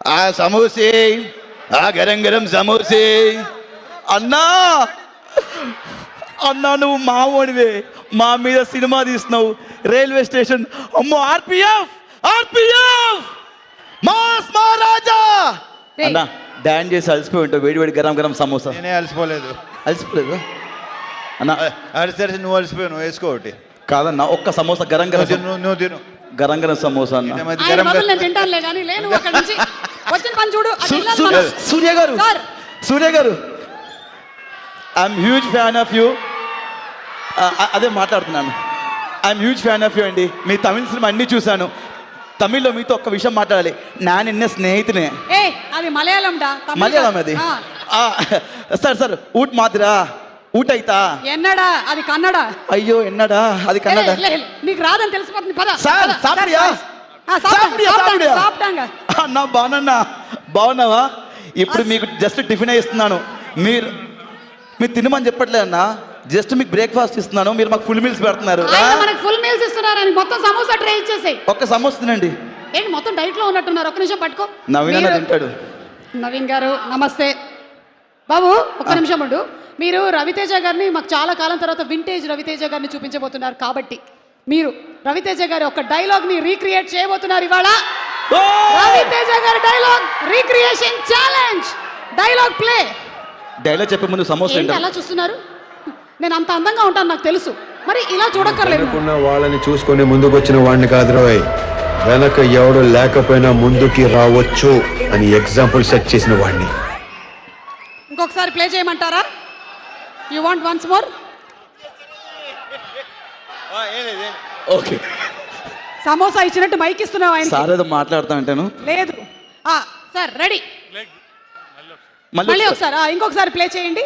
ఆ సమోసే, ఆ గరం గరం సమోసే. అన్నా అన్నా నువ్వు మావోడివే, మా మీద సినిమా తీస్తున్నావు. రైల్వే స్టేషన్ అమ్మో, ఆర్పిఎఫ్ ఆర్పిఎఫ్ మాస్ మహారాజా. అన్నా డాన్స్ చేసి అలసిపోయి ఉంటావు, వేడి వేడి గరం గరం సమోసా. నేనే అలసిపోలేదు. అలసిపోలేదు అన్నా? అలసి నువ్వు అలసిపోయావు, నువ్వు వేసుకో ఒకటి. కాదన్నా, ఒక్క సమోసా గరం గరం నువ్వు తిను. గరం గరం సమోసా అన్న. ఆయన బదులు నేను తింటానులే కానీ లేను అక్కడి నుంచి. వచ్చిన పని చూడు. సూర్య గారు, సూర్య గారు, I'm huge fan of you. అదే మాట్లాడుతున్నాను. I'm huge fan of you అండి. మీ తమిళ సినిమా అన్నీ చూశాను. తమిళ్లో మీతో ఒక్క విషయం మాట్లాడాలి. నా నిన్న స్నేహితునే. అది మలయాళం డా. మలయాళం అది. సార్ సార్ ఊట్ మాదిరా ఊట అయితా ఎన్నడా అది కన్నడ. అయ్యో ఎన్నడా అది కన్నడ. నీకు రాదని తెలిసిపోతుంది పద. సార్ సాపిడియా అన్నా, బాగున్నా బాగున్నావా? ఇప్పుడు మీకు జస్ట్ టిఫిన్ ఇస్తున్నాను, మీరు తినమని చెప్పట్లే అన్నా. జస్ట్ మీకు బ్రేక్ఫాస్ట్ ఇస్తున్నాను, మీరు మాకు ఫుల్ మీల్స్ పెడుతున్నారు. మనకు ఫుల్ మీల్స్ ఇస్తున్నారని మొత్తం సమోసా ట్రే ఇచ్చేసాయి. ఒక్క సమోసా తినండి. ఏంటి మొత్తం డైట్ లో ఉన్నట్టున్నారు? ఒక్క నిమిషం పట్టుకో. నవీన్ అన్న తింటాడు. నవీన్ గారు నమస్తే. బాబు ఒక్క నిమిషం ఉండు. మీరు రవితేజ గారిని మాకు చాలా కాలం తర్వాత వింటేజ్ రవితేజ గారిని చూపించబోతున్నారు కాబట్టి మీరు రవితేజ గారి ఒక డైలాగ్ ని రీక్రియేట్ చేయబోతున్నారు ఇవాళ. రవితేజ గారి dialogue recreation challenge. Dialogue play. Dialogue చెప్పే ముందు సమోసా ఏంటి అలా చూస్తున్నారు? నేను అంత అందంగా ఉంటాను నాకు తెలుసు, మరి ఇలా చూడక్కర్లేదు. వాళ్ళని చూసుకొని ముందుకు వచ్చిన వాడిని కాదురోయ్, వెనక ఎవడు లేకపోయినా ముందుకి రావచ్చు అని ఎగ్జాంపుల్ సెట్ చేసిన వాడిని. ఇంకొకసారి ప్లే చేయమంటారా? You want once more? Okay. Samosa ఇచ్చినట్టు మైక్ ఇస్తున్నావు ఆయన. సార్ ఏదో మాట్లాడుతా అంటాను. లేదు సార్ రెడీ. మళ్ళీ ఒకసారి ఇంకొకసారి ప్లే చేయండి.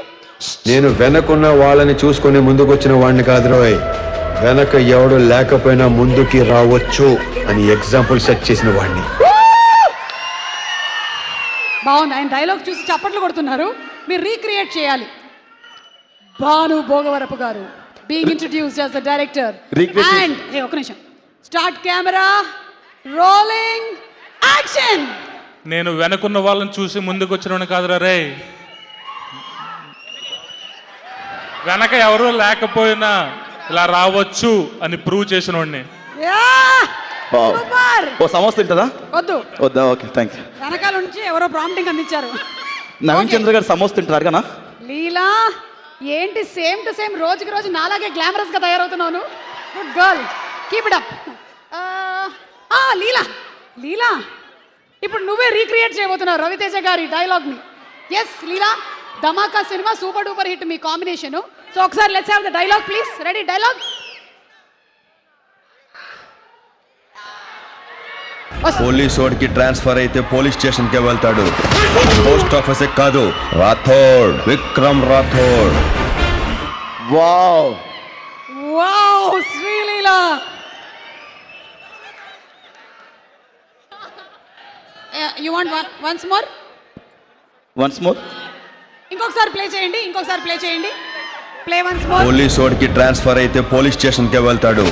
నేను వెనకున్న వాళ్ళని చూసుకొని ముందుకు వచ్చిన వాడిని కాదురోయ్, వెనక ఎవడు లేకపోయినా ముందుకి రావచ్చు అని ఎగ్జాంపుల్ సెట్ చేసిన వాడిని. బాగుంది. ఆయన డైలాగ్ చూసి చప్పట్లు కొడుతున్నారు. మీరు రీక్రియేట్ చేయాలి. భాను భోగవరపు గారు being introduced as the director and ఒక నిమిషం స్టార్ట్ కెమెరా రోలింగ్ యాక్షన్. నేను వెనకున్న వాళ్ళని చూసి ముందుకు వచ్చిన కాదురా రే, వెనక ఎవరు లేకపోయినా ఇలా రావచ్చు అని ప్రూవ్ చేసిన వాడిని. ఓ సమోసా తింటారా? వద్దు వద్దా? Okay thank you. వెనకాల నుంచి ఎవరో ప్రాంప్టింగ్ అందించారు. నవీన్ చంద్ర గారు సమోసా తింటారు కదా? లీలా ఏంటి సేమ్ టు సేమ్ రోజుకి రోజు నాలాగే గ్లామరస్ గా తయారవుతున్నాను. Good girl, keep it up. Leela Leela ఇప్పుడు నువ్వే రీక్రియేట్ చేయబోతున్నావు రవితేజ గారి డైలాగ్ ని. Yes Leela, Dhamaka cinema super duper hit మీ కాంబినేషన్. సో ఒకసారి let's have the dialogue please. Ready? Dialogue police వాడికి ట్రాన్స్ఫర్ అయితే పోలీస్ స్టేషన్ కే వెళ్తాడు, పోస్ట్ ఆఫీస్ కాదు. Rathod, Vikram Rathod. Wow wow Sreeleela. You want once more? Once more. ఇంకొకసారి ప్లే చేయండి. ఇంకొకసారి ప్లే చేయండి. Play once more. పోలీస్ వాడికి ట్రాన్స్ఫర్ అయితే పోలీస్ స్టేషన్ కే వెళ్తాడు,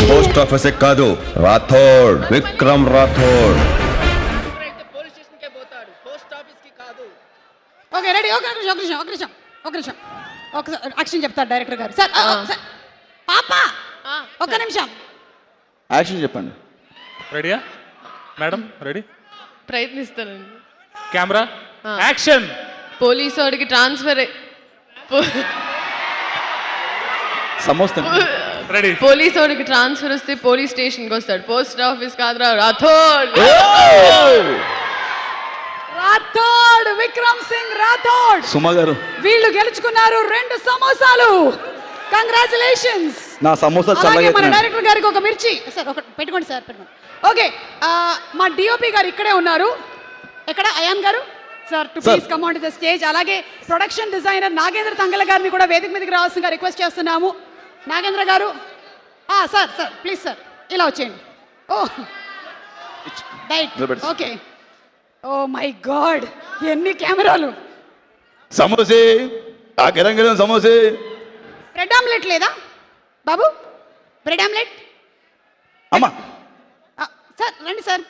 పోస్ట్ ఆఫీస్ కాదు. రాథోడ్, విక్రమ్ రాథోడ్. Okay ready. ఒక నిమిషం ఒకసారి యాక్షన్ చెప్తారు డైరెక్టర్ గారు. సార్ పాప ఒక నిమిషం యాక్షన్ చెప్పండి. రెడీయా మేడం? రెడీ? ప్రయత్నిస్తానండి. Camera action. పోలీసు వాడికి ట్రాన్స్ఫర్ సమోసా రెడీ. పోలీసు వాడికి ట్రాన్స్ఫర్ వస్తే పోలీస్ స్టేషన్కి వస్తాడు, పోస్ట్ ఆఫీస్ కాదురా రాథోడ్. రాథోడ్, విక్రమ్ సింగ్ రాథోడ్. సుమ గారు వీళ్ళు గెలుచుకున్నారు 2 సమోసాలు. కంగ్రాచులేషన్స్. నా సమోసా అలాగే మన చల్లగా. డైరెక్టర్ గారికి ఒక మిర్చి సార్ ఒక పెట్టుకోండి సార్, పెట్టుకోండి. ఓకే మా డిఓపి గారు ఇక్కడే ఉన్నారు. ఎక్కడ అయాన్ గారు? Sir to please come on to the stage. అలాగే ప్రొడక్షన్ డిజైనర్ నాగేంద్ర తంగల గారిని కూడా వేదిక మీదకి రావాల్సిందిగా రిక్వెస్ట్ చేస్తున్నాము. నాగేంద్ర గారు సార్ ప్లీజ్ సార్ ఇలా వచ్చేయండి. Right okay. Oh my God, ఎన్ని కెమెరాలు. సమోసే, ఆ గరం గరం సమోసే. బ్రెడ్ ఆమ్లెట్ లేదా బాబు? బ్రెడ్ ఆమ్లెట్ అమ్మా. సార్ రండి సార్.